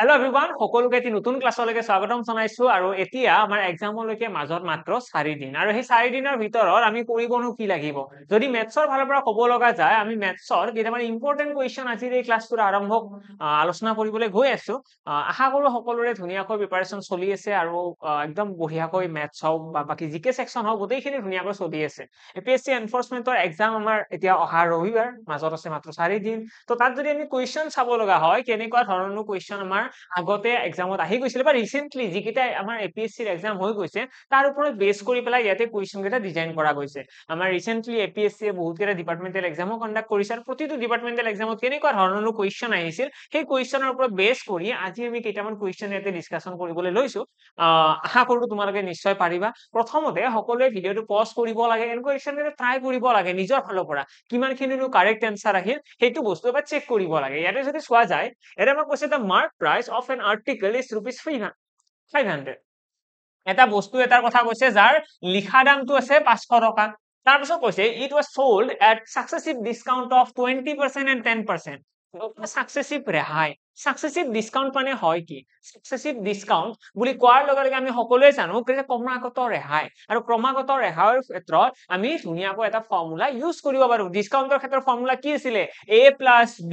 Hello everyone, সকলোকে এটি নতুন ক্লাছলৈকে স্বাগতম জনাইছো আৰু এতিয়া আমাৰ এক্সামলৈকে মাজত মাত্ৰ 4 দিন আৰু সেই 4 দিনৰ ভিতৰত আমি কৰিবনো কি লাগিব যদি মেথছৰ ফালৰ পৰা ক'ব লগা যায় আমি মেথছৰ কেইটামান ইম্পৰ্টেন্ট কোৱেশ্চন আজি এই ক্লাছটোৰ আৰম্ভ আলোচনা কৰিবলৈ গৈ আছো আশা কৰো সকলোৰে ধুনীয়াকৈ প্ৰিপাৰেচন চলি আছে আৰু একদম বঢ়িয়াকৈ মেথছ হওক বা বাকি জিকে সেকশন হওক গোটেইখিনি ধুনীয়াকৈ চলি আছে এপিএসসি এনফোৰ্সমেন্টৰ এক্সাম আমাৰ এতিয়া অহা ৰবিবাৰ মাজত আছে মাত্ৰ 4 দিন তো তাত যদি আমি কোৱেশ্চন চাব লগা হয় কেনেকুৱা ধৰণৰ কোৱেশ্চন আমাৰ আগতে এক্সামত আহি গৈছিল বা ৰিসেন্টলি যিকিটা আমাৰ এপিএসসিৰ এক্সাম হৈ গৈছে তাৰ ওপৰত বেস কৰি পেলাই ইয়াতে কোৱেশ্চন কেইটা ডিজাইন কৰা গৈছে আমাৰ ৰিসেন্টলি এপিএসসি বহুত কেইটা ডিপাৰ্টমেন্টাল এক্সামো কন্ডাক্ট কৰিছে আৰু প্ৰতিটো ডিপাৰ্টমেন্টাল এক্সামত কেনেকুৱা ধৰণৰ কোৱেশ্চন আহিছিল সেই কোৱেশ্চনৰ ওপৰত বেস কৰি আজি আমি কেইটামান কোৱেশ্চন ইয়াতে ডিসকাশন কৰিবলৈ লৈছো আশা কৰো তোমালোকে নিশ্চয় পাৰিবা প্ৰথমতে সকলোৱে ভিডিওটো পজ কৰিব লাগে এন কোৱেশ্চন এটা ট্ৰাই কৰিব লাগে নিজৰ ফালৰ পৰা কিমানখিনিনো কাৰেক্ট আনসাৰ আহিল সেইটো বস্তু এবাৰ চেক কৰিব লাগে ইয়াতে যদি চোৱা যায় এটা আমাক কৈছে the mark price of an article is rupees 500 এটা বস্তু এটাৰ কথা কৈছে যাৰ লিখা দামটো আছে 500 টকা তাৰ পিছত কৈছে it was sold at successive discount of 20% and 10% successive ৰেহাই successive discount মানে হয় কি successive discount বুলি কোৱাৰ লগে লগে আমি সকলোৱে জানো যে ক্ৰমাগত ৰেহাই আৰু ক্ৰমাগত ৰেহাইৰ ক্ষেত্ৰত আমি ধুনীয়াকৈ এটা ফৰ্মুলা ইউজ কৰিব পাৰো ডিসকাউন্টৰ ক্ষেত্ৰৰ ফৰ্মুলা কি আছিল a + b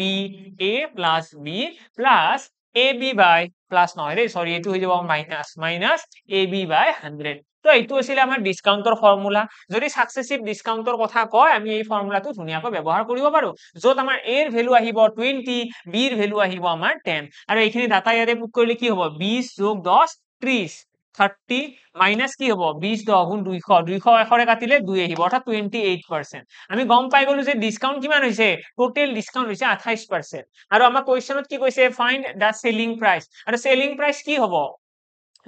plus ab by plus নহয় ৰে সৰি এটো হৈ যাব মাইনাস ab by 100 তো এইটো আছিল আমাৰ ডিসকাউন্টৰ ফৰ্মুলা যদি সাকসেসিভ ডিসকাউন্টৰ কথা কয় আমি এই ফৰ্মুলাটো ধুনীয়াকৈ ব্যৱহাৰ কৰিব পাৰো যত আমাৰ a ৰ ভ্যালু আহিব 20 b ৰ ভ্যালু আহিব আমাৰ 10 আৰু এইখিনি ডাটা ইয়াতে পুট কৰিলে কি হ'ব 20 + 10 30 30 মাইনাস কি হ'ব 20 10 গুণ 200 200 এখৰে কাটিলে 2 আহিব অৰ্থাৎ 28% আমি গম পাই গলো যে ডিসকাউন্ট কিমান হৈছে টোটাল ডিসকাউন্ট হৈছে 28% আৰু আমাৰ কোৱেশ্চনত কি কৈছে ফাইন্ড দা সেলিং প্ৰাইস আৰু সেলিং প্ৰাইস কি হ'ব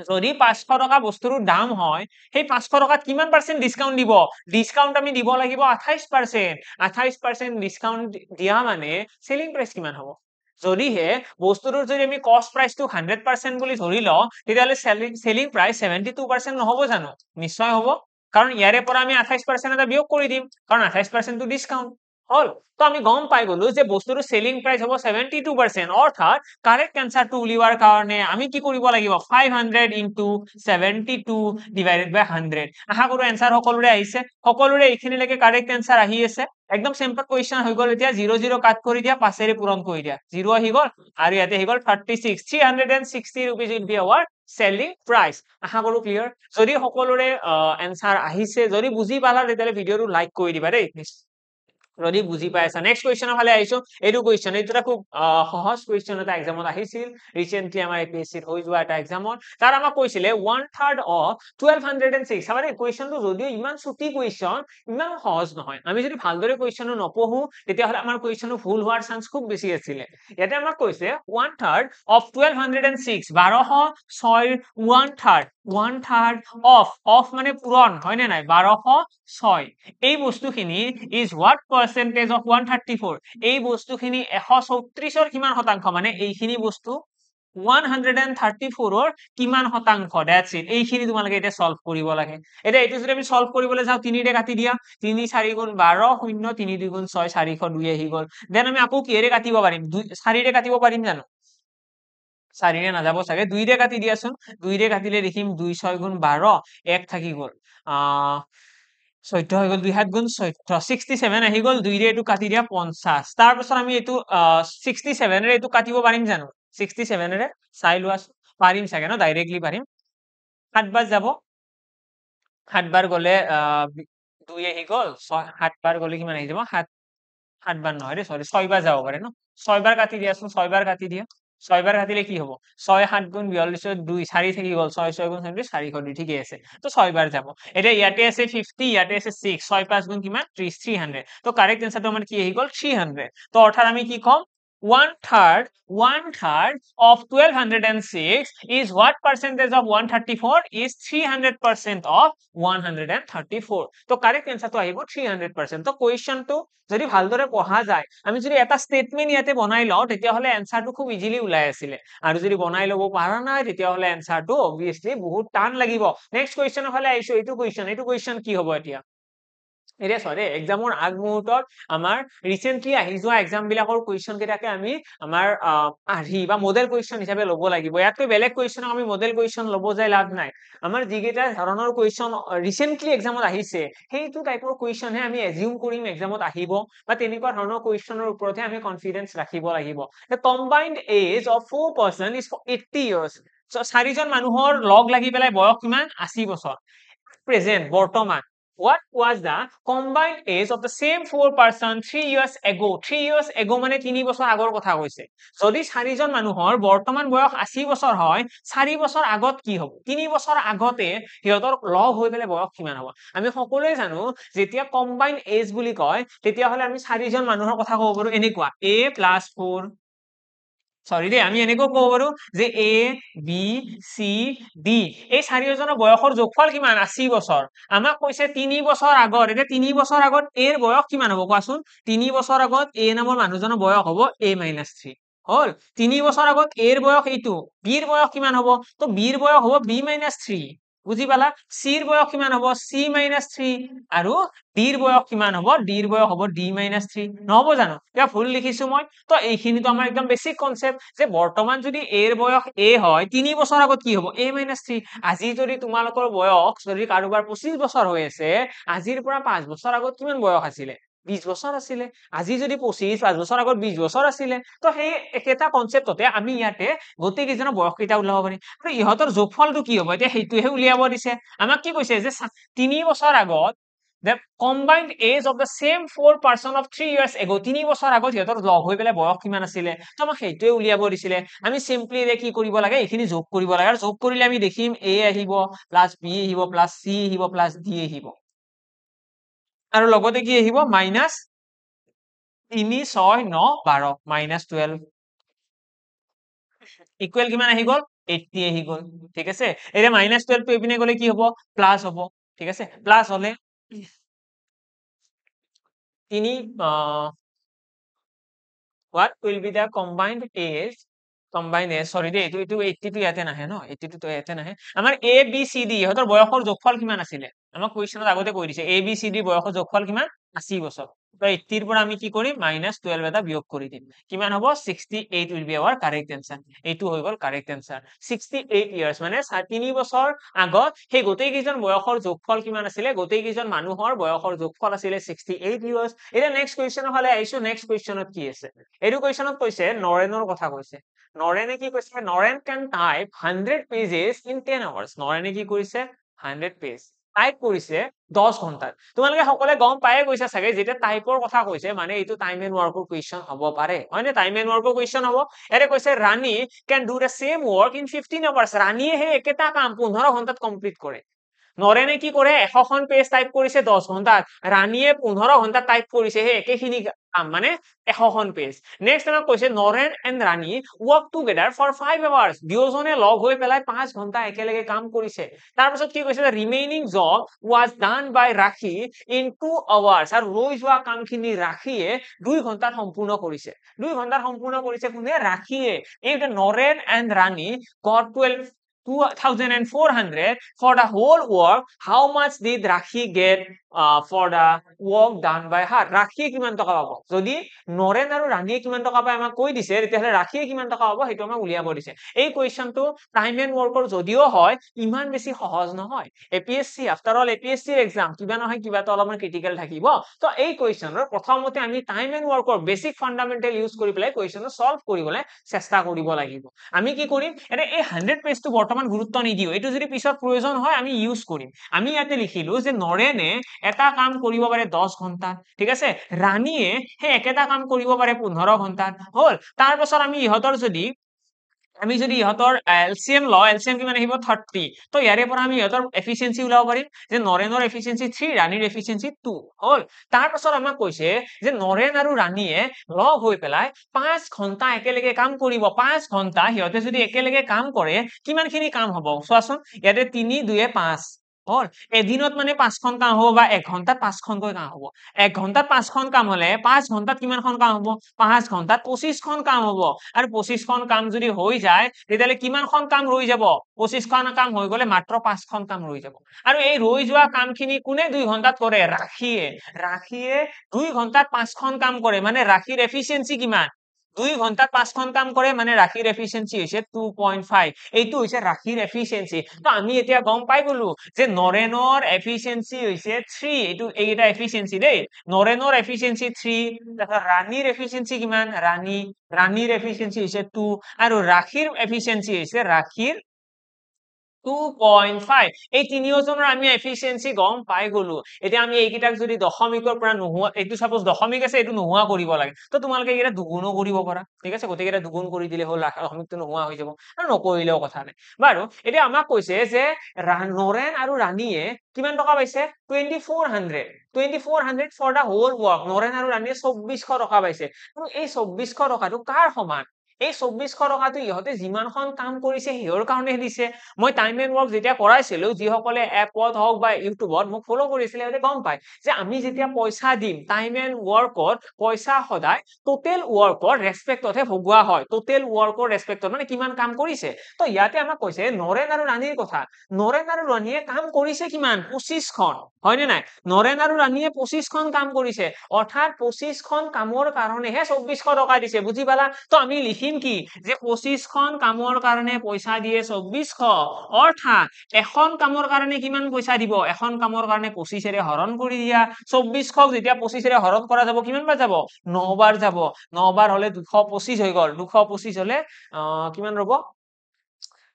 যদি 500 টকা বস্তুৰ দাম হয় সেই 500 টকাত কিমান পার্সেন্ট ডিসকাউন্ট দিব ডিসকাউন্ট আমি দিব লাগিব 28% 28% ডিসকাউন্ট দিয়া মানে সেলিং প্ৰাইস কিমান হ'ব যদিহে বস্তুটোৰ যদি আমি কস্ট প্ৰাইসটো 100% বুলি ধৰি লও তেতিয়ালে সেলিং প্ৰাইস 72% নহব জানো নিশ্চয় হ'ব কাৰণ ইয়াৰে পৰা আমি 28% এটা বিয়োগ কৰি দিম কাৰণ 28% টো ডিসকাউন্ট হল তো আমি গম পাই গলো যে বস্তুৰ সেলিং প্ৰাইস হ'ব 72% অৰ্থাৎ কাৰেক্ট আনসাৰটো উলিওৱাৰ কাৰণে আমি কি কৰিব লাগিব 500 into 72 divided by 100 আশা কৰো আনসাৰ সকলোৰে আহিছে সকলোৰে এইখিনিলৈকে কাৰেক্ট আনসাৰ আহি আছে একদম সিম্পল কোৱেশ্চন হৈ গল এতিয়া 0 0 কাট কৰি দিয়া 5 এৰে পূৰণ কৰি দিয়া 0 আহি গল আৰু ইয়াতে আহি গল 36 360 rupees will be our selling price আশা কৰো ক্লিয়াৰ যদি সকলোৰে আনসাৰ আহিছে যদি বুজি পালা তেতিয়ালে ভিডিওটো লাইক কৰি দিবা দেই যদি বুজি পাইছা নেক্সট কোৱেশ্চনৰ ফালে আইছো এটো কোৱেশ্চন এটা খুব সহজ কোৱেশ্চন এটা এক্সামত আহিছিল ৰিসেন্টলি আমাৰ এপিএসসি হৈ যোৱা এটা এক্সামত তাৰ আমাক কৈছিলে 1/3 অফ 1206 মানে কোৱেশ্চনটো যদিও ইমান ছুটি কোৱেশ্চন ইমান সহজ নহয় আমি যদি ভালদৰে কোৱেশ্চনটো নপঢ়ো তেতিয়া হলে আমাৰ কোৱেশ্চনটো ভুল হোৱাৰ চান্স খুব বেছি আছিল ইয়াতে আমাক কৈছে 1/3 অফ 1206 1206 1/3 অফ মানে পূৰণ হয় নে নাই 1206 এই বস্তুখিনি is what percentage of 134 এই বস্তুখিনি 134 ৰ কিমান শতাংশ মানে এইখিনি বস্তু 134 ৰ কিমান শতাংশ দ্যাটস ইট এইখিনি তোমালোকে এটা সলভ কৰিব লাগে এটা এটো যদি আমি সলভ কৰিবলৈ যাও 3 ৰে কাটি দিয়া 3 4 গুণ 12 0 3 2 গুণ 6 402 আহি গল দেন আমি আকৌ কিৰে কাটিব পাৰিম 4 ৰে কাটিব পাৰিম জানো 4 ৰে নাযাব চাগে 2 ৰে কাটি দিয়াচোন 2 ৰে কাটিলে দেখিম 2 6 গুণ 12 1 থাকি গল 14 হৈ গল 2 7 গুণ 14 67 আহি গল 2 ৰে এটো কাটি দিয়া 50 তাৰ পিছত আমি এটো 67 ৰে এটো কাটিব পাৰিম জানো 67 ৰে চাই লোৱা পাৰিম চাগে ন ডাইৰেক্টলি পাৰিম 7 বাৰ যাব 7 বাৰ গলে 2 আহি গল 7 বাৰ গলে কিমান আহি যাব 7 বাৰ নহয় ৰে সৰি 6 বাৰ যাব পাৰে ন 6 বাৰ কাটি দিয়াচোন 6 বাৰ কাটি দিয়া 6 বাৰ কাটিলে কি হ'ব 6 7 গুণ 42 2 4 থাকি গল 6 6 গুণ 402 ঠিকই আছে তো 6 বাৰ যাব এটা ইয়াতে আছে 50 ইয়াতে আছে 6 6 5 গুণ কিমান 30 300 তো কারেক্ট আনসারটো আমাৰ কি আহি গল 300 তো অৰ্থাৎ আমি কি কম 1/3 of 1206 is what percentage of 134 is 300% of 134 তো কারেক্ট আনসারটো আহিব 300% তো কোৱেশ্চনটো যদি ভালদৰে পঢ়া যায় আমি যদি এটা স্টেটমেন্ট ইয়াতে বনাই লও তেতিয়া হলে আনসারটো খুব ইজিলি ওলাই আছিল আৰু যদি বনাই লব পাৰা নাই তেতিয়া হলে আনসাৰটো obviously বহুত টান লাগিব নেক্সট কোৱেশ্চনৰ ফালে আইছো এইটো কোৱেশ্চন কি হ'ব এতিয়া এতিয়া চৰি এক্সামৰ আগমুহূৰ্তত আমাৰ ৰিচেন্টলি আহি যোৱা এক্সাম বিলাকৰ কুৱেশ্যন কেইটাকে আমি আমাৰ আৰ্হি বা মডেল কুৱেশ্যন হিচাপে ল'ব লাগিব। ইয়াতকৈ বেলেগ কুৱেশ্যনক আমি মডেল কুৱেশ্যন ল'ব যাই লাভ নাই। আমাৰ যিকেইটা ধৰণৰ কুৱেশ্যন ৰিচেন্টলি এক্সামত আহিছে সেইটো টাইপৰ কুৱেশ্যনহে আমি এজিউম কৰিম এক্সামত আহিব, বা তেনেকুৱা ধৰণৰ কুৱেশ্যনৰ ওপৰতহে আমি কনফিডেন্স ৰাখিব লাগিব। Combined age of 4 person is 80 years। চাৰিজন মানুহৰ লগ লাগি পেলাই বয়স কিমান? 80 বছৰ। প্ৰেজেন্ট বৰ্তমান what was the combined age of the same 4 person 3 years ago? 3 years ago মানে 3 বছৰ আগৰ কথা কৈছে। যদি চাৰিজন মানুহৰ বৰ্তমান বয়স 80 বছৰ হয়, 4 বছৰ আগত কি হ'ব? 3 বছৰ আগতে সিহঁতৰ লগ হৈ পেলাই বয়স কিমান হ'ব? আমি সকলোৱে জানো যেতিয়া কম্বাইন্ড এজ বুলি কয় তেতিয়াহ'লে আমি চাৰিজন মানুহৰ কথা ক'ব পাৰো এনেকুৱা a + 4, সৰি দেই, আমি এনেকৈ ক'ব পাৰো যে এ বি চি ডি এই চাৰিজনৰ বয়সৰ যোগফল কিমান? 80 বছৰ। আমাক কৈছে 3 বছৰ আগত, এতিয়া 3 বছৰ আগত এৰ বয়স কিমান হ'ব কোৱাচোন? 3 বছৰ আগত এ নামৰ মানুহজনৰ বয়স হ'ব a-3 হ'ল। 3 বছৰ আগত এৰ বয়স এইটো, বিৰ বয়স কিমান হ'ব? তো বিৰ বয়স হ'ব b-3, বুজি পালা? চিৰ বয়স কিমান হ'ব? c-3, আৰু ডিৰ বয়স কিমান হ'ব? ডিৰ বয়স হ'ব d-3, নহ'ব জানো? এতিয়া ভুল লিখিছো মই? তো এইখিনিতো আমাৰ একদম বেছিক কনসেপ্ট যে বৰ্তমান যদি এৰ বয়স a হয় 3 বছৰ আগত কি হ'ব? a-3। আজি যদি তোমালোকৰ বয়স যদি কাৰোবাৰ 25 বছৰ হৈ আছে, আজিৰ পৰা 5 বছৰ আগত কিমান বয়স আছিলে? 20 বছৰ আছিলে। আজি যদি 5 বছৰ আগত 20 বছৰ আছিলে, তো সেই একেটা কনসেপ্টতে আমি ইয়াতে গোটেই কেইজনৰ বয়স কেইটা উলাব পাৰিম। আৰু ইহঁতৰ যোগফলটো কি হ'ব? এতিয়া সেইটোহে উলিয়াব দিছে। আমাক কি কৈছে যে 3 বছৰ আগত the combined age of the same 4 person of 3 years ago, 3 বছৰ আগত সিহঁতৰ লগ হৈ পেলাই বয়স কিমান আছিলে, তো আমাক সেইটোৱে উলিয়াব দিছিলে। আমি সিম্পলি কি কৰিব লাগে? এইখিনি যোগ কৰিব লাগে, আৰু যোগ কৰিলে আমি দেখিম a আহিব প্লাস b আহিব প্লাস c আহিব প্লাস d আহিব, আৰু লগতে কি আহিব? মাইনাস 3 6 9 12 -12 ইকুৱেল কিমান আহি গ'ল? 80 আহি গ'ল। ঠিক আছে, এতিয়া -12 টো এইপিনে গ'লে কি হ'ব? প্লাস হ'ব। ঠিক আছে, প্লাস হলে 3 what will be the combined age? সৰি দেই, এইটো 80 টো ইয়াতে নাহে ন, 80 টো ইয়াতে নাহে। আমাৰ a b c d ইহঁতৰ বয়সৰ যোগফল কিমান আছিলে? আমাক কুৱেশ্যনত আগতে কৈ দিছে a b c d বয়সৰ যোগফল কিমান? 80 বছৰ। তো 80 ৰ পৰা আমি কি কৰিম? -12 এটা বিয়োগ কৰি দিম। কিমান হ'ব? 68 will be our correct answer। এইটো হৈ গ'ল correct answer। 68 years মানে 3 বছৰ আগত সেই গোটেই কেইজন বয়সৰ যোগফল কিমান আছিলে? গোটেই কেইজন মানুহৰ বয়সৰ যোগফল আছিলে 68 years। এতিয়া নেক্সট কুৱেশ্যনৰ ফালে আহিছো। নেক্সট কুৱেশ্যনত কি আছে? এইটো কুৱেশ্যনত কৈছে নৰেনৰ কথা কৈছে। নৰেনে কি কৈছে? Naren can type 100 pages in 10 hours। নৰেনে কি কৰিছে? 100 পেজ টাইপ কৰিছে 10 ঘন্টাত। তোমালোকে সকলোৱে গম পায়ে গৈছা চাগে, যেতিয়া টাইপৰ কথা কৈছে মানে এইটো টাইম এণ্ড ৱৰ্কৰ কুৱেশ্যন হ'ব পাৰে, হয় নে? টাইম এণ্ড ৱৰ্কৰ কুৱেশ্যন হ'ব। ইয়াতে কৈছে ৰাণী can do the same work in 15 hours। ৰাণীয়ে সেই একেটা কাম 15 ঘন্টাত কমপ্লিট কৰে। নৰেনে কি কৰে? 100খন পেজ টাইপ কৰিছে 10 ঘন্টাত, ৰাণীয়ে 15 ঘন্টাত টাইপ কৰিছে সেই একেখিনি কাম, মানে 100খন পেজ। নেক্সট আমাক কৈছে Naren and Rani work together for 5 hours। দুয়োজনে লগ হৈ পেলাই 5 ঘন্টা একেলগে কাম কৰিছে। তাৰপিছত কি কৈছে? Remaining job was done by Rakhi in 2 hours। আৰু ৰৈ যোৱা কামখিনি ৰাখিয়ে 2 ঘন্টাত সম্পূৰ্ণ কৰিছে। 2 ঘন্টাত সম্পূৰ্ণ কৰিছে কোনে? ৰাখিয়ে। এই Naren and Rani got 2,400 for the whole work. How much did Rakhi get for the work done by her? ৰাখিয়ে কিমান টকা পাব? যদি নৰেন আৰু ৰাণীয়ে কিমান টকা পায় আমাক কৈ দিছে, তেতিয়াহ'লে ৰাখিয়ে কিমান টকা পাব সেইটো আমাক উলিয়াব দিছে। এই কুৱেশ্যনটো টাইম এণ্ড ৱৰ্কৰ যদিও হয় ইমান বেছি সহজ নহয়। এপিএছচি আফটাৰ অল এপিএছচিৰ এক্সাম, কিবা নহয় কিবা এটা অলপমান ক্ৰিটিকেল থাকিব। তো এই কুৱেশ্যনৰ প্ৰথমতে আমি টাইম এণ্ড ৱৰ্কৰ বেছিক ফাণ্ডামেণ্টেল ইউজ কৰি পেলাই কুৱেশ্যনটো সলভ কৰিবলৈ চেষ্টা কৰিব লাগিব। আমি কি কৰিম? এতিয়া এই 100 পেজটো বৰ্তমান গুৰুত্ব নিদিও, এইটো যদি পিছত প্ৰয়োজন হয় আমি ইউজ কৰিম। আমি ইয়াতে লিখিলো যে নৰেনে এটা কাম কৰিব পাৰে 10 ঘন্টাত, ঠিক আছে? ৰাণীয়ে সেই একেটা কাম কৰিব পাৰে 15 ঘন্টাত, হ'ল। তাৰ পাছত আমি ইহঁতৰ যদি ইহঁতৰ এলচিএম লওঁ, এলচিএম কিমান আহিব? 30। তো ইয়াৰে পৰা আমি ইহঁতৰ এফিচিয়েন্সি ওলাব পাৰিম যে নৰেনৰ এফিচিয়েন্সি 3, ৰাণীৰ এফিচিয়েন্সি 2, হ'ল। তাৰ পাছত আমাক কৈছে যে নৰেন আৰু ৰাণীয়ে লগ হৈ পেলাই 5 ঘন্টা একেলগে কাম কৰিব। 5 ঘন্টা সিহঁতে যদি একেলগে কাম কৰে কিমানখিনি কাম হ'ব চোৱাচোন। ইয়াতে 3 2 5 হল এদিনত মানে 5খন কাম হ'ব বা 1 ঘন্টাত 5খনকৈ কাম হ'ব 1 ঘন্টাত 5খন কাম হলে 5 ঘন্টাত কিমানখন কাম হ'ব 5 ঘন্টাত 25খন কাম হ'ব আৰু 25খন কাম যদি হৈ যায় তেতিয়ালে কিমানখন কাম ৰৈ যাব 25খন কাম হৈ গলে মাত্ৰ 5খন কাম ৰৈ যাব আৰু এই ৰৈ যোৱা কামখিনি কোনে 2 ঘন্টাত কৰে ৰাখিয়ে 2 ঘন্টাত 5খন কাম কৰে মানে ৰাখিৰ এফিচিয়েন্সি কিমান 2 ঘন্টাত 5খন কাম কৰে মানে ৰাখিৰ এফিচিয়েন্সি হৈছে 2.5 এইটো হৈছে ৰাখিৰ এফিচিয়েন্সি তো আমি এতিয়া গম পাই গলো যে নৰেনৰ এফিচিয়েন্সি হৈছে 3 এইটো এইটা এফিচিয়েন্সি দেই নৰেনৰ এফিচিয়েন্সি 3 তাৰপৰা ৰাণীৰ এফিচিয়েন্সি কিমান ৰাণীৰ এফিচিয়েন্সি হৈছে 2 আৰু ৰাখিৰ এফিচিয়েন্সি হৈছে ৰাখিৰ 2.5 এই তিনিওজনৰ আমি এফিচিয়েন্সি গম পাই গলো এতিয়া আমি এইকেইটাক যদি দশমিকৰ পৰা নোহোৱা এইটো সাপোজ দশমিক আছে এইটো নোহোৱা কৰিব লাগে তো তোমালোকে এইকেইটা দুগুণো কৰিব পাৰা ঠিক আছে গোটেইকেইটা দুগুণ কৰি দিলে হ'ল দশমিকটো নোহোৱা হৈ যাব আৰু নকৰিলেও কথা নাই বাৰু এতিয়া আমাক কৈছে যে নৰেন আৰু ৰাণীয়ে কিমান টকা পাইছে 2400 for the whole work Naren আৰু ৰাণীয়ে 2400 টকা পাইছে আৰু এই 2400 টকাটো কাৰ সমান এই 2400 টকাটো ইহঁতে যিমানখন কাম কৰিছে হিৰ কাৰণে দিছে মই টাইম এণ্ড ৱৰ্ক যেতিয়া কৰাইছিলো যিসকলে এপত হওক বা ইউটিউবত মোক ফলো কৰিছিলে সিহঁতে গম পায় যে আমি যেতিয়া পইচা দিম টাইম এণ্ড ৱৰ্কত পইচা সদায় টোটেল ৱৰ্কৰ ৰেসপেক্টতহে ভগোৱা হয় টোটেল ৱৰ্কৰ ৰেসপেক্টত মানে কিমান কাম কৰিছে তো ইয়াতে আমাক কৈছে নৰেন আৰু ৰাণীৰ কথা নৰেন আৰু ৰাণীয়ে কাম কৰিছে কিমান 25খন হয়নে নাই নৰেন আৰু ৰাণীয়ে 25খন কাম কৰিছে অৰ্থাৎ 25খন কামৰ কাৰণেহে 2400 টকা দিছে বুজি পালা তো আমি লিখিম কি যে 25খন কামৰ কাৰণে পইচা দিয়ে 2400 অৰ্থাৎ এখন কামৰ কাৰণে কিমান পইচা দিব এখন কামৰ কাৰণে 25 ৰে হৰণ কৰি দিয়া 2400ক যেতিয়া 25 ৰে হৰণ কৰা যাব কিমান বাৰ যাব 9 বাৰ যাব 9 বাৰ হলে 225 হৈ গল 225 হলে কিমান ৰব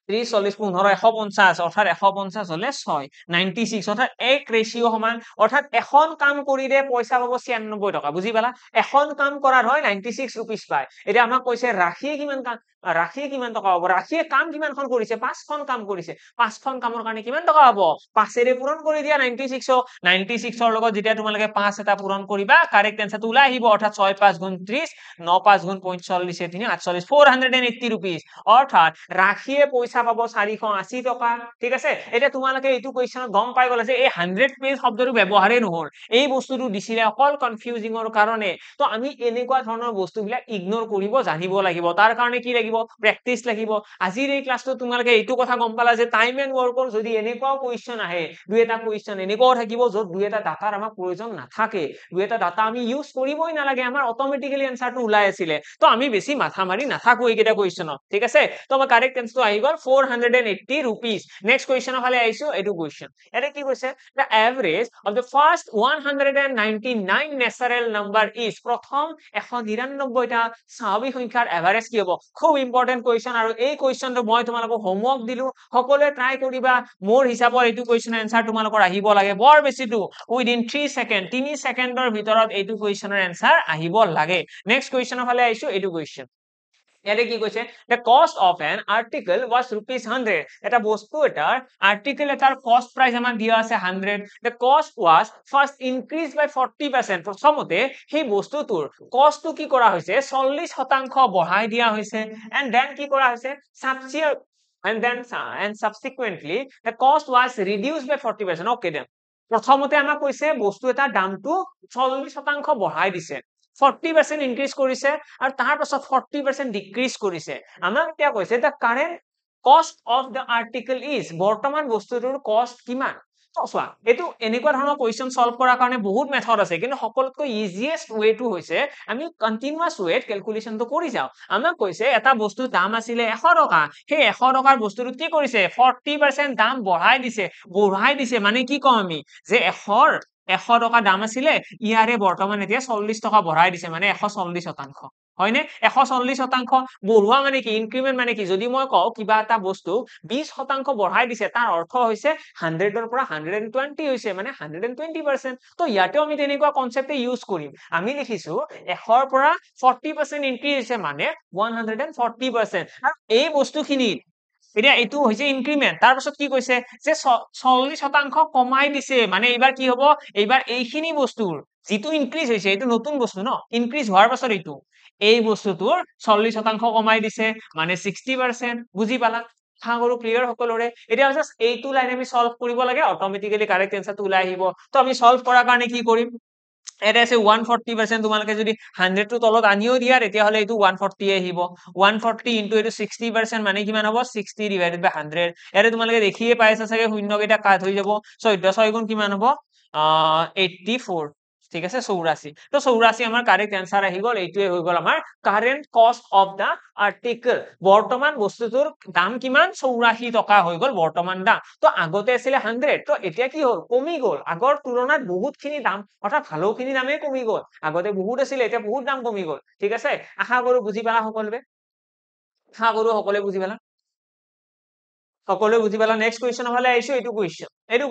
30 40 15 150 অৰ্থাৎ 150 হলে 6 96 অৰ্থাৎ এক ৰেশিও সমান অৰ্থাৎ এখন কাম কৰিলে পইচা পাব 96 টকা বুজি পালা এখন কাম কৰাৰ হয় 96 रुपीस পায় এতিয়া আমাক কৈছে ৰাখিয়ে কিমান টকা হ'ব ৰাখিয়ে কাম কিমানখন কৰিছে 5খন কাম কৰিছে 5খন কামৰ কাৰণে কিমান টকা হ'ব 5 ৰে পূৰণ কৰি দিয়া 96 96 ৰ লগত যেতিয়া তোমালোকে 5 এটা পূৰণ কৰিবা কাৰেক্ট আনসাৰটো ওলাই আহিব অৰ্থাৎ 6 5 গুণ 30 9 5 গুণ 45 3 48 480 रुपीस অৰ্থাৎ ৰাখিয়ে পইচা পাব 480 টকা ঠিক আছে এটা তোমালোকে এইটো কোৱেশ্চনত গম পাই গলা যে এই 100 পেজ শব্দটো ব্যৱহাৰে নহল এই বস্তুটো দিছিলে অকল কনফিউজিংৰ কাৰণে তো আমি এনেকুৱা ধৰণৰ বস্তুবিলাক ইগনোৰ কৰিব জানিব লাগিব তাৰ কাৰণে কি লাগিব প্ৰেক্টিস লাগিব আজিৰ এই ক্লাছটো তোমালোকে এইটো কথা গম পালা যে টাইম এণ্ড ৱৰ্কৰ যদি এনেকুৱা কোৱেশ্চন আহে দুই এটা কোৱেশ্চন এনেকুৱাও থাকিব যত দুই এটা ডাটাৰ আমাক প্ৰয়োজন নাথাকে দুই এটা ডাটা আমি ইউজ কৰিবই নালাগে আমাৰ অটোমেটিক্যালি আনসাৰটো ওলাই আছিলে তো আমি বেছি মাথা মাৰি নাথাকো এইকেইটা কোৱেশ্চনত ঠিক আছে তো আমাৰ কাৰেক্ট আনসাৰটো আহি গল 480 rupees নেক্সট কোৱেশ্চনৰ ফালে আহিছো এইটো কোৱেশ্চন এটা কি কৈছে the average of the first 199 natural number is প্ৰথম 199 টা স্বাভাৱিক সংখ্যাৰ এভাৰেজ কি হ'ব খুব ইম্পৰ্টেন্ট কোৱেশ্চন আৰু এই কোৱেশ্চনটো মই তোমালোকক হোমৱৰ্ক দিলো সকলোৱে ট্ৰাই কৰিবা মোৰ হিচাপত এইটো কোৱেশ্চনৰ আনসাৰ তোমালোকৰ আহিব লাগে বৰ বেছিটো উইদিন 3 সেকেন্ড 3 সেকেন্ডৰ ভিতৰত এইটো কোৱেশ্চনৰ আনসাৰ আহিব লাগে নেক্সট কোৱেশ্চনৰ ফালে আহিছো এইটো কোৱেশ্চন ইয়াতে কি কৈছে the cost of an article was ₹100 এটা বস্তু এটাৰ আৰ্টিকেল এটাৰ কস্ট প্ৰাইস আমাক দিয়া আছে 100 the cost was first increased by 40% প্ৰথমতে সেই বস্তুটোৰ কষ্টটো কি কৰা হৈছে 40% বঢ়াই দিয়া হৈছে and then কি কৰা হৈছে and subsequently the cost was reduced by 40% okay then প্ৰথমতে আমাক কৈছে বস্তু এটা দামটো 40% বঢ়াই দিছে 40% ইনক্ৰিজ কৰিছে আৰু তাৰ পাছত 40% ডিক্ৰিজ কৰিছে আমাক এতিয়া কৈছে the current cost of the article is বৰ্তমান বস্তুটোৰ কষ্ট কিমান চোৱা এটো এনেকুৱা ধৰণৰ কোৱেশ্চন সলভ কৰাৰ কাৰণে বহুত মেথড আছে কিন্তু সকলোতকৈ ইজিয়েষ্ট ওয়েটো হৈছে আমি কন্টিনিউয়াস ওয়েট ক্যালকুলেশনটো কৰি যাও আমাক কৈছে এটা বস্তুৰ দাম আছিল 100 টকা সেই 100 টকাৰ বস্তুটো কি কৰিছে 40% দাম বঢ়াই দিছে মানে কি কম আমি যে 100 টকা দাম আছিল ইয়াৰে বৰ্তমান এতিয়া 40 টকা বঢ়াই দিছে মানে 140% হয়নে 140% বঢ়োৱা মানে কি ইনক্ৰিমেন্ট মানে কি যদি মই কও কিবা এটা বস্তু 20% বঢ়াই দিছে তাৰ অৰ্থ হৈছে 100 ৰ পৰা 120 হৈছে মানে 120% তো ইয়াতেও আমি তেনেকুৱা কনসেপ্টে ইউজ কৰিম আমি লিখিছো 100 ৰ পৰা 40% ইনক্ৰিজ হৈছে মানে 140% আৰু এই বস্তুখিনিত এতিয়া এইটো হৈছে ইনক্ৰিমেন্ট তাৰ পাছত কি কৈছে যে 40% কমাই দিছে মানে এইবাৰ কি হ'ব এইবাৰ এইখিনি বস্তুৰ যেটো ইনক্ৰিজ হৈছে এইটো নতুন বস্তু ন ইনক্ৰিজ হোৱাৰ পাছত এইটো এই বস্তুটোৰ 40% কমাই দিছে মানে 60% বুজি পালা আশা কৰো ক্লিয়াৰ সকলোৰে এতিয়া জাস্ট এইটো লাইন আমি সলভ কৰিব লাগে অটোমেটিক্যালি কাৰেক্ট আনসাৰটো ওলাই আহিব তো আমি সলভ কৰাৰ কাৰণে কি কৰিম এটা আছে 140% তোমালোকে যদি 100 টো তলত আনিও দিয়া তেতিয়াহলে এইটো 140 আহিব 140 ইনটু এইটো 60% মানে কিমান হ'ব 60 ডিভাইডেড বাই 100 ইয়াতে তোমালোকে দেখিয়ে পাইছা চাগে শূন্য কেইটা কাট হৈ যাব 14 6 গুণ কিমান হ'ব 84 ঠিক আছে 84 তো 84 আমাৰ কাৰেক্ট आंसर আহি গল এইটোৱে হৈ গল আমাৰ কাৰেন্ট কস্ট অফ দা আৰ্টিকেল বৰ্তমান বস্তুটোৰ দাম কিমান 84 টকা হৈ গল বৰ্তমান দাম তো আগতে আছিল 100 তো এতিয়া কি হল কমি গল আগৰ তুলনাত বহুতখিনি দাম অৰ্থাৎ ভালোখিনি দামে কমি গল আগতে বহুত আছিল এতিয়া বহুত দাম কমি গল ঠিক আছে আশা কৰো বুজি পালা সকলোৱে আশা কৰো সকলোৱে বুজি পালা সকলোৱে বুজি পালা নেক্সট কোৱেশ্চন হলে আইছো এইটো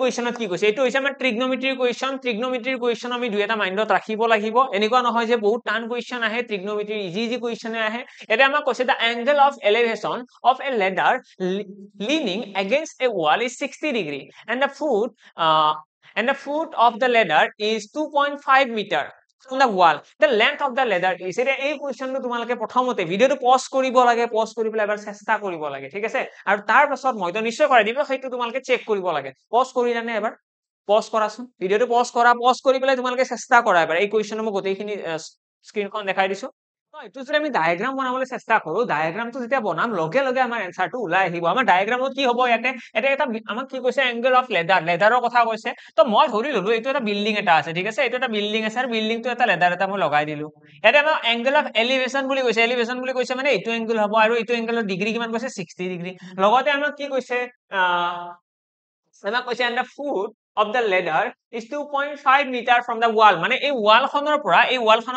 কোৱেশ্চনত কি কৈছে এইটো হৈছে আমাৰ ট্ৰিগনোমেট্ৰি কোৱেশ্চন আমি দুই এটা মাইন্ডত ৰাখিব লাগিব এনেকুৱা নহয় যে বহুত টান কোৱেশ্চন আহে ট্ৰিগনোমেট্ৰি ইজি কোৱেশ্চনে আহে এটা আমাক কৈছে the angle of elevation of a ladder leaning against a wall is 60 degree and the foot of the ladder is 2.5 meter from the wall the length of the ladder is এটা এই কোৱেশ্চনটো তোমালোকে প্ৰথমতে ভিডিওটো pause কৰিব লাগে pause কৰি পেলাই এবাৰ চেষ্টা কৰিব লাগে ঠিক আছে আৰু তাৰ পাছত মইতো নিশ্চয় কৰাই দিম সেইটো তোমালোকে চেক কৰিব লাগে পজ কৰিলা নে এবাৰ পজ কৰাচোন ভিডিওটো পজ কৰি পেলাই তোমালোকে চেষ্টা কৰা এবাৰ এই কোৱেশ্চন মই গোটেইখিনি স্ক্ৰীনখন দেখাই দিছো তো এইটো যদি আমি ডায়াগ্ৰাম বনাবলৈ চেষ্টা কৰো ডায়াগ্ৰামটো যেতিয়া বনাম লগে লগে আমাৰ এনসাৰটো ওলাই আহিব আমাৰ ডায়াগ্ৰামত কি হ'ব ইয়াতে এটা আমাক কি কৈছে এংগল অফ লেডাৰৰ কথা কৈছে তো মই ধৰি ললো এইটো এটা বিল্ডিং এটা আছে ঠিক আছে এইটো এটা বিল্ডিং আছে আৰু বিল্ডিংটো এটা লেডাৰ এটা মই লগাই দিলো ইয়াতে আমাৰ এংগল অফ এলিভেশন বুলি কৈছে মানে এইটো এংগল হ'ব আৰু এইটো এংগলৰ ডিগ্ৰী কিমান কৈছে 60 ডিগ্ৰী লগতে আমাক কি কৈছে আমাক কৈছে and the foot of the ladder is 2.5 meter from the wall মানে এই ওয়ালখনৰ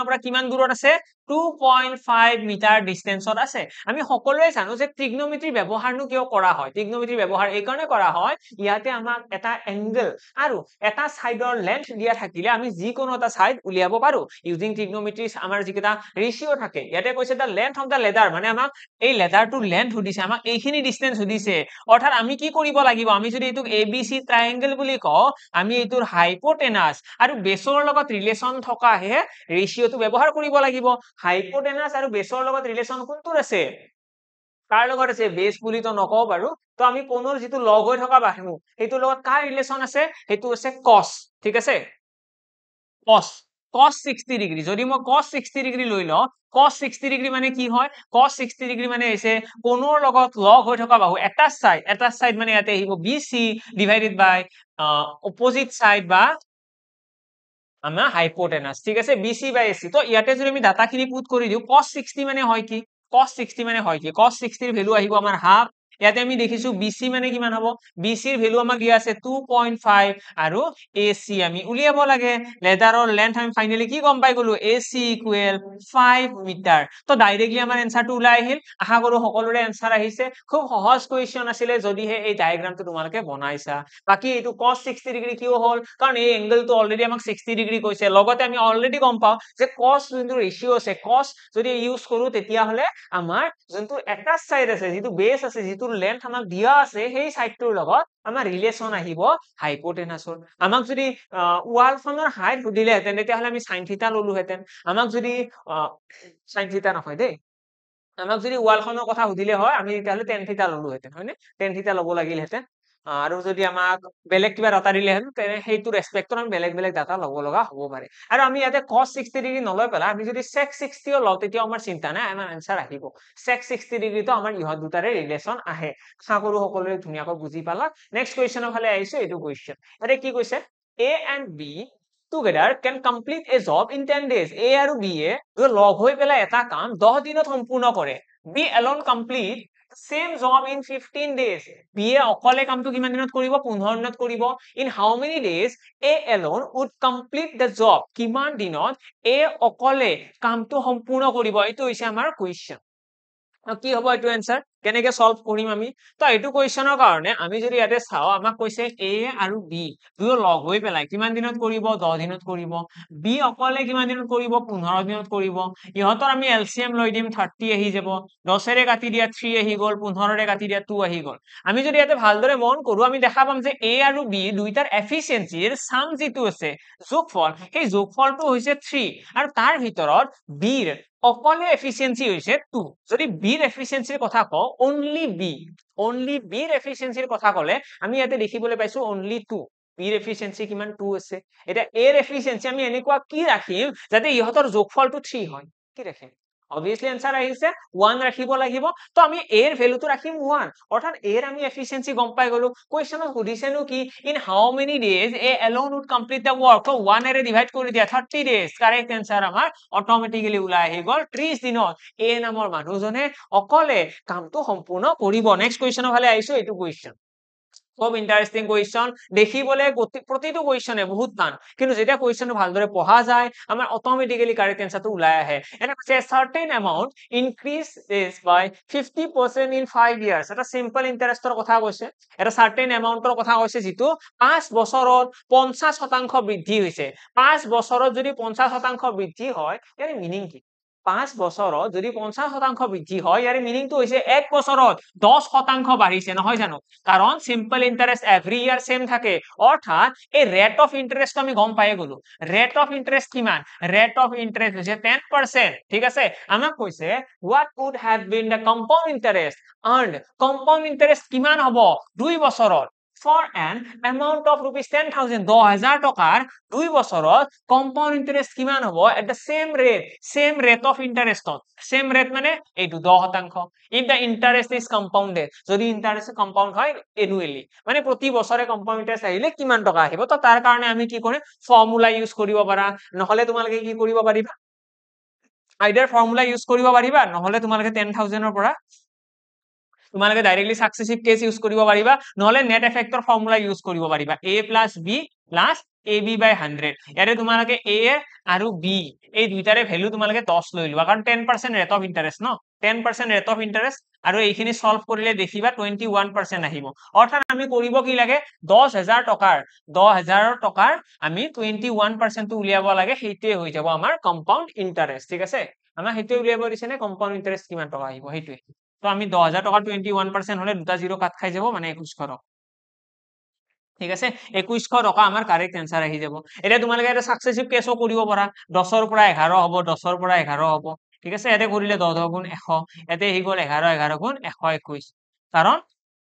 পৰা কিমান দূৰত আছে 2.5 মিটাৰ ডিসটেন্সত আছে আমি সকলোৱে জানো যে ট্ৰিগনোমেট্ৰি ব্যৱহাৰনো কিয় কৰা হয় ট্ৰিগনোমেট্ৰি ব্যৱহাৰ এই কাৰণে কৰা হয় ইয়াতে আমাক এটা এংগল আৰু এটা সাইডৰ লেন্থ দিয়া থাকিলে আমি যিকোনো এটা সাইড উলিয়াব পাৰো ইউজিং ট্ৰিগনোমেট্ৰি আমাৰ যিকেইটা ৰেশিও থাকে ইয়াতে কৈছে দা লেন্থ অফ দা লেডাৰ মানে আমাক এই লেডাৰটোৰ লেন্থ সুধিছে আমাক এইখিনি ডিসটেন্স সুধিছে অৰ্থাৎ আমি কি কৰিব লাগিব আমি যদি এইটোক ABC ট্ৰায়াঙ্গেল বুলি কওঁ আমি এইটোৰ হাইপোটেনাস আৰু বেছৰ লগত ৰিলেশন থকা হে ৰেশিওটো ব্যৱহাৰ কৰিব লাগিব হাইপোটেনাস আৰু বেছৰ লগত ৰিলেশন কোনটোৰ আছে কাৰ লগত আছে বেছ বুলি তো নকও বাৰু তো আমি কোনৰ যিটো লগ হৈ থকা বাহু এইটোৰ লগত কাৰ ৰিলেশন আছে সেইটো আছে cos ঠিক আছে cos 60 ডিগ্ৰী যদি মই cos 60 ডিগ্ৰী লৈ লও cos 60 ডিগ্ৰী মানে কি হয় cos 60 ডিগ্ৰী মানে হৈছে কোনৰ লগত লগ হৈ থকা বাহু এটা সাইড মানে ইয়াতে আহিব BC ডিভাইডেড বাই অপোজিট সাইড বা আমাৰ হাইপোটেনাস ঠিক আছে BC বাই AC তো ইয়াতে যদি আমি ডাটাখিনি পুট কৰি দিও cos 60 মানে হয় কি cos 60 মানে হয় কি cos 60 এর ভ্যালু আহিব আমাৰ হাফ ইয়াতে আমি দেখিছো BC মানে কিমান হ'ব BC এর ভ্যালু আমাক দিয়া আছে 2.5 আৰু AC আমি উলিয়াব লাগে লেডাৰৰ লেন্থ আমি ফাইনালি কি গম পাই গলো AC ইকুৱেল 5 মিটাৰ তো ডাইৰেক্টলি আমাৰ এনসাৰটো ওলাই আহিল আশা কৰো সকলোৰে এনসাৰ আহিছে খুব সহজ কোৱেশ্চন আছিল যদিহে এই ডায়াগ্ৰামটো তোমালোকে বনাইছা বাকি এইটো cos 60 ডিগ্ৰী কিয় হল কাৰণ এই এংগলটো অলৰেডি আমাক 60 ডিগ্ৰী কৈছে লগতে আমি অলৰেডি গম পাও যে cos যোনটো ৰেশিও আছে cos যদি ইউজ কৰো তেতিয়া হলে আমাৰ যোনটো এটা সাইড আছে যেটো বেস আছে যেটো লেন্থ আমাক দিয়া আছে সেই সাইডটোৰ লগত আমাৰ ৰিলেশন আহিব হাইপোটেনাসৰ আমাক যদি ওয়ালখনৰ হাইট সুধিলে হেতেন তেতিয়াহলে আমি sin থিটা ললো হেতেন আমাক যদি sin থিটা নহয় দেই আমাক যদি ওয়ালখনৰ কথা সুধিলে হয় আমি তেতিয়াহলে tan থিটা ললো হেতেন হয়নে tan থিটা লব লাগিল হেতেন আৰু যদি আমাক বেলেগ কিবা ডাটা দিলে হেন তেনে সেইটো ৰেসপেক্টত আমি বেলেগ ডাটা লব লগা হ'ব পাৰে আৰু আমি ইয়াতে cos 60 ডিগ্ৰী নলৈ পেলাই আমি যদি sec 60 ও লও তেতিয়া আমাৰ চিন্তা নাই আমাৰ आंसर আহিব sec 60 ডিগ্ৰী তো আমাৰ ইহত দুটাৰে ৰিলেশন আহে আশা কৰো সকলোৱে ধুনিয়াকৈ বুজি পালা নেক্সট কোৱেশ্চনৰ ফালে আহিছো এইটো কোৱেশ্চন আৰে কি কৈছে A and B together can complete a job in 10 days A আৰু B এ লগ হৈ পেলাই এটা কাম 10 দিনত সম্পূৰ্ণ কৰে B alone complete same job in 15 days B এ অকলে কামটো কিমান দিনত কৰিব 15 দিনত কৰিব in how many days A alone would complete the job কিমান দিনত A অকলে কামটো সম্পূৰ্ণ কৰিব এইটো হৈছে আমাৰ কোৱেশ্চন কি হ'ব এইটো आंसर কেনেকৈ সলভ কৰিম আমি তো এইটো কোৱেশ্চনৰ কাৰণে আমি যদি ইয়াতে চাও আমাক কৈছে A আৰু B দুয়ো লগ হৈ পেলাই কিমান দিনত কৰিব 10 দিনত কৰিব B অকলে কিমান দিনত কৰিব 15 দিনত কৰিব ইহতৰ আমি LCM লৈ দিম 30 আহি যাব 10 ৰে কাটি দিয়া 3 আহি গল 15 ৰে কাটি দিয়া 2 আহি গল আমি যদি ইয়াতে ভালদৰে মন কৰো আমি দেখা পাম যে A আৰু B দুইটাৰ এফিচিয়েন্সিৰ সাম যেটো আছে যোগফল সেই যোগফলটো হৈছে 3 আৰু তাৰ ভিতৰত B ৰ অকলে এফিচিয়েন্সি হৈছে 2 যদি বিৰ এফিচিয়েন্সিৰ কথা কওঁ only বিৰ এফিচিয়েন্সিৰ কথা ক'লে আমি ইয়াতে দেখিবলৈ পাইছো only 2 বিৰ এফিচিয়েন্সি কিমান 2 আছে এটা এৰ এফিচিয়েন্সি আমি এনেকুৱা কি ৰাখিম যাতে ইহতৰ যোগফলটো 3 হয় কি ৰাখিম obviously answer আহিছে 1 ৰাখিব লাগিব তো আমি এৰ ভ্যালুটো ৰাখিম 1 অৰ্থাৎ এৰ আমি এফিচিয়েন্সি গম পাই গলো কোৱেশ্চনত সুধিছেনো কি in how many days a alone would complete the work তো 1 এৰে ডিভাইড কৰি দিয়া 30 days কাৰেক্ট आंसर আমাৰ অটোমেটিক্যালি ওলাই আহি গল 30 দিনত এ নামৰ মানুহজনে অকলে কামটো সম্পূৰ্ণ কৰিব নেক্সট কোৱেশ্চনৰ ফালে আইছো এটো কোৱেশ্চন খুব ইন্টাৰেস্টিং কোয়েশ্চন দেখিবলে প্ৰতিটো কোয়েশ্চনে বহুত টান কিন্তু যেটা কোয়েশ্চন ভালদৰে পঢ়া যায় আমাৰ অটোমেটিক্যালি কাৰেক্ট आंसरটো ওলাই আহে এটা আছে certain amount increase is by 50% in 5 years এটা সিম্পল ইন্টাৰেস্টৰ কথা কৈছে এটা সাৰ্টেন অ্যামাউন্টৰ কথা কৈছে যেটো 5 বছৰত 50% বৃদ্ধি হৈছে 5 বছৰত যদি 50% বৃদ্ধি হয় ইয়াৰ মিনিং কি 5 বছৰত যদি 50% বৃদ্ধি হয় ইয়াৰ মিনিংটো হৈছে 1 বছৰত 10% বাঢ়িছে নহয় জানো কাৰণ simple interest every year same থাকে অর্থাৎ এই রেট অফ ইন্টারেস্ট আমি গম পাই গলো রেট অফ ইন্টারেস্ট কিমান রেট অফ ইন্টারেস্ট হৈছে 10% ঠিক আছে আমাক কৈছে what would have been the compound interest earned compound interest কিমান হ'ব 2 বছৰত for an amount of rupees 10,000 10,000 টকাৰ 2 বছৰত compound interest কিমান হ'ব at the same rate of interest same rate মানে এইটো 10% if the interest is compounded যদি interest compound হয় annually মানে প্ৰতি বছৰে compound interest আহিলে কিমান টকা আহিব তো তাৰ কাৰণে আমি কি কৰিম ফৰ্মুলা ইউজ কৰিব পাৰা নহলে তোমালোকে কি কৰিব পাৰিবা আইদাৰ ফৰ্মুলা ইউজ কৰিব পাৰিবা নহলে তোমালোকে 10,000 ৰ পৰা তোমালোকে ডাইৰেক্টলি সাকসেসিভ কেস ইউজ কৰিব পাৰিবা নহলে নেট এফেক্টৰ ফৰ্মুলা ইউজ কৰিব পাৰিবা a + b + ab by 100 ইয়াৰে তোমালোকে a আৰু b এই দুইটাৰে ভ্যালু তোমালোকে 10 লৈ লোৱা কাৰণ 10% ৰেট অফ ইন্টাৰেস্ট ন 10% ৰেট অফ ইন্টাৰেস্ট আৰু এইখিনি সলভ কৰিলে দেখিবা 21% আহিব অৰ্থাৎ আমি কৰিব কি লাগে 10,000 টকাৰ আমি 21% টো উলিয়াব লাগে সেইটোৱে হৈ যাব আমাৰ কম্পাউণ্ড ইন্টাৰেস্ট ঠিক আছে আমাৰ সেইটোৱে উলিয়াব দিছে নে কম্পাউণ্ড ইন্টাৰেস্ট কিমান টকা আহিব সেইটোৱে তো আমি 10,000 টকা 21% হলে দুটা জিৰো কাট খাই যাব মানে 2100 ঠিক আছে 2100 টকা আমাৰ কাৰেক্ট आंसर আহি যাব এটা তোমালোকে এটা সাকসেসিভ কেসও কৰিব পাৰা 10 ৰ পৰা 11 হ'ব 10 ৰ পৰা 11 হ'ব ঠিক আছে এতে কৰিলে 10 10 গুণ 100 এতে হি গল 11 11 গুণ 121 কাৰণ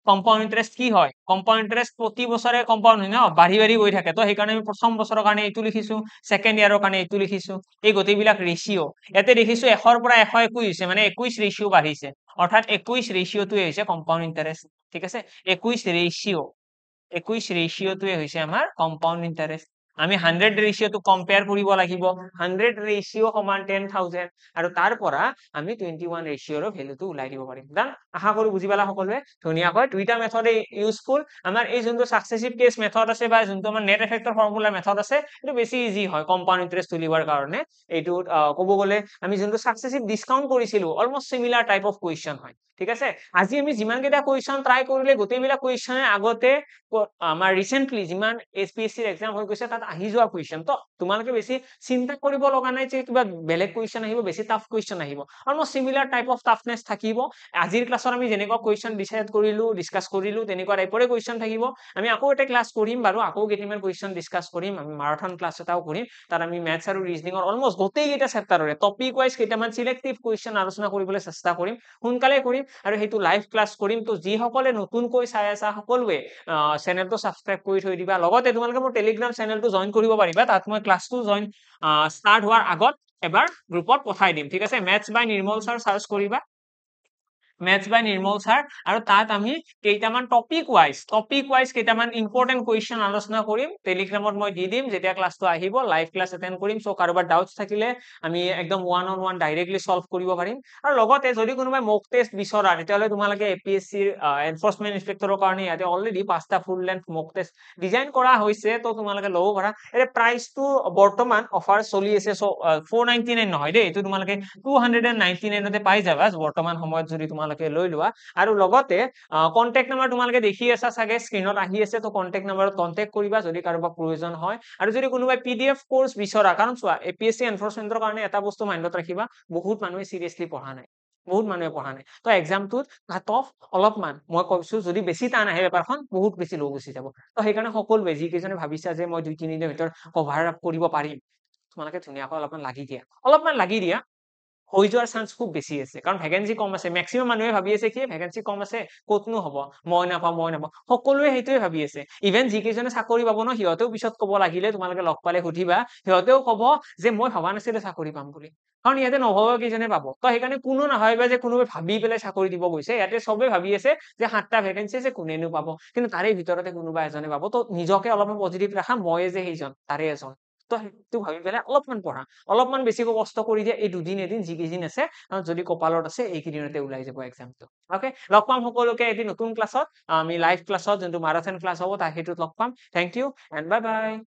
কম্পাউণ্ড ইন্টাৰেস্ট কি হয় কম্পাউণ্ড ইন্টাৰেস্ট প্ৰতি বছৰে কম্পাউণ্ড হয় ন বাঢ়ি বাঢ়ি গৈ থাকে তো সেইকাৰণে আমি প্ৰথম বছৰৰ কাৰণে এইটো লিখিছো সেকেন্ড ইয়াৰৰ কাৰণে এইটো লিখিছো এই গতিবিলাক ৰেশিও এতে দেখিছো 100 ৰ পৰা 121 হৈছে মানে 21 ৰেশিও বাঢ়িছে অৰ্থাৎ 21 ৰেশিওটোৱে হৈছে কম্পাউণ্ড ইন্টাৰেস্ট ঠিক আছে 21 ৰেশিওটোৱে হৈছে আমাৰ কম্পাউণ্ড ইন্টাৰেস্ট আমি 100 ৰেশিওটো কম্পেয়াৰ কৰিব লাগিব 100 ৰেশিও সমান 10,000 আৰু তাৰ পৰা আমি 21 ৰেশিওৰ ভ্যালুটো উলাই দিব পাৰিম দান আশা কৰো বুজি পালা সকলোৱে ধুনিয়াকৈ দুইটা মেথড ইউজফুল আমাৰ এই যোনটো সাকসেসিভ কেস মেথড আছে বা যোনটো আমাৰ নেট এফেক্টৰ ফৰ্মুলা মেথড আছে এটো বেছি ইজি হয় কম্পাউণ্ড ইন্টাৰেস্ট তুলিবৰ কাৰণে এইটো ক'ব গলে আমি যোনটো সাকসেসিভ ডিসকাউন্ট কৰিছিলো almost similar type of question হয় ঠিক আছে আজি আমি যিমান কেইটা কোয়েশ্চন ট্রাই কৰিলে গোটেইবিলাক কোয়েশ্চনে আগতে আমাৰ ৰিসেন্টলি যিমান এসপিএসসি এক্সাম হৈ গৈছে তাত আহি যোৱা কোয়েশ্চন তো তোমালোকে বেছি চিন্তা কৰিব লগা নাই যে কিবা বেলেগ কোয়েশ্চন আহিব বেছি টাফ কোয়েশ্চন আহিব almost similar type of toughness থাকিব আজিৰ ক্লাছত আমি যেনেকুৱা কোয়েশ্চন ডিসাইড কৰিলো ডিসকাস কৰিলো তেনেকুৱা টাইপৰে কোয়েশ্চন থাকিব আমি আকৌ এটা ক্লাস কৰিম বাৰু আকৌ কেইটামান কোয়েশ্চন ডিসকাস কৰিম আমি মাৰাথন ক্লাস এটাও কৰিম তাত আমি ম্যাথছ আৰু ৰিজনিংৰ অলমোস্ট গোটেই কেইটা চেপ্টাৰৰে টপিক ওয়াইজ কেইটামান সিলেক্টিভ কোয়েশ্চন আলোচনা কৰিবলৈ চেষ্টা কৰিম সোনকালে কৰিম আৰু হেতু লাইভ ক্লাস কৰিম তো যি সকলে নতুনকৈ চাই আছা সকলোৱে চেনেলটো সাবস্ক্ৰাইব কৰি থৈ দিবা লগতে তোমালোকে মোৰ টেলিগ্ৰাম চেনেলটো জয়েন কৰিব পাৰিবা তাত মই ক্লাসটো জয়েন স্টাৰ্ট হোৱাৰ আগত এবাৰ গ্ৰুপত পঠাই দিম ঠিক আছে ম্যাথছ বাই নিৰ্মল স্যাৰ সাৰ্চ কৰিবা ম্যাথছ বাই নিৰ্মল স্যাৰ আৰু তাত আমি কেইটামান টপিক ওয়াইজ কেইটামান ইম্পৰ্টেন্ট কোয়েশ্চন আলোচনা কৰিম টেলিগ্ৰামত মই দি দিম যেতিয়া ক্লাসটো আহিব লাইভ ক্লাস এটেন্ড কৰিম সো কাৰোবাৰ ডাউটস থাকিলে আমি একদম one on one directly solve কৰিব পাৰিম আৰু লগতে যদি কোনোবাই মক টেষ্ট বিচৰা তেতিয়ালে তোমালোকে এপিএসসি এনফোৰ্সমেন্ট ইন্সপেক্টৰৰ কাৰণে ইয়াতে অলৰেডি 5টা ফুল লেন্থ মক টেষ্ট ডিজাইন কৰা হৈছে তো তোমালোকে লব পাৰা এৰ প্ৰাইসটো বৰ্তমান অফাৰ চলি আছে সো 499 নহয় দেই এটো তোমালোকে 299 তে পাই যাবা বৰ্তমান সময়ত যদি তোমালোকে লৈ লোৱা আৰু লগতে কন্টাক্ট নাম্বাৰ তোমালোকে দেখি আছা সাগে স্ক্ৰিনত আহি আছে তো কন্টাক্ট নাম্বাৰত কন্টাক্ট কৰিবা যদি কাৰোবাক প্ৰয়োজন হয় আৰু যদি কোনোবাই পিডিএফ কোৰ্স বিচৰা কাৰণ চোৱা এপিএসসি এনফোৰ্সমেন্টৰ কাৰণে এটা বস্তু মাইন্ডত ৰাখিবা বহুত মানুহে সিৰিয়াসলি পঢ়া নাই বহুত মানুহে পঢ়া নাই তো এক্সামটোত কাট অফ অলপমান মই কৈছো যদি বেছি টান আহে পেপাৰখন বহুত বেছি লো গুচি যাব তো সেইকাৰণে সকলোৱে যি কেজনে ভাবিছা যে মই 2-3 দিনৰ ভিতৰত কভাৰ আপ কৰিব পাৰিম তোমালোকে ধুনিয়াকৈ অলপমান লাগি দিয়া হৈ যোৱাৰ চান্স খুব বেছি আছে কাৰণ ভেকেঞ্চি কম আছে মেক্সিমাম মানুহে ভাবি আছে কি ভেকেঞ্চি কম আছে ক'তনো হ'ব মই নাপাওঁ সকলোৱে সেইটোৱে ভাবি আছে ইভেন যিকেইজনে চাকৰি পাব ন সিহঁতেও পিছত ক'ব লাগিলে তোমালোকে লগ পালে সুধিবা সিহঁতেও ক'ব যে মই ভবা নাছিলো চাকৰি পাম বুলি কাৰণ ইয়াতে নভবা কেইজনে পাব তো সেইকাৰণে কোনো নাভাবিবা যে কোনোবাই ভাবি পেলাই চাকৰি দিব গৈছে ইয়াতে চবে ভাবি আছে যে 7টা ভেকেঞ্চি আছে কোনেনো পাব কিন্তু তাৰে ভিতৰতে কোনোবা এজনে পাব তো নিজকে অলপমান পজিটিভ ৰাখা মই যে সেইজন তাৰে এজন তো সেইটো ভাবি পেলাই অলপমান পঢ়া অলপমান বেছিকৈ কষ্ট কৰি দিয়া এই দুদিন এদিন যিকেইদিন আছে যদি কপালত আছে এইকেইদিনতে ওলাই যাব এক্সামটো ওকে লগ পাম সকলোকে এদিন নতুন ক্লাছত আমি লাইভ ক্লাছত যোনটো মাৰাথন ক্লাছ হ'ব সেইটোত লগ পাম thank you and bye by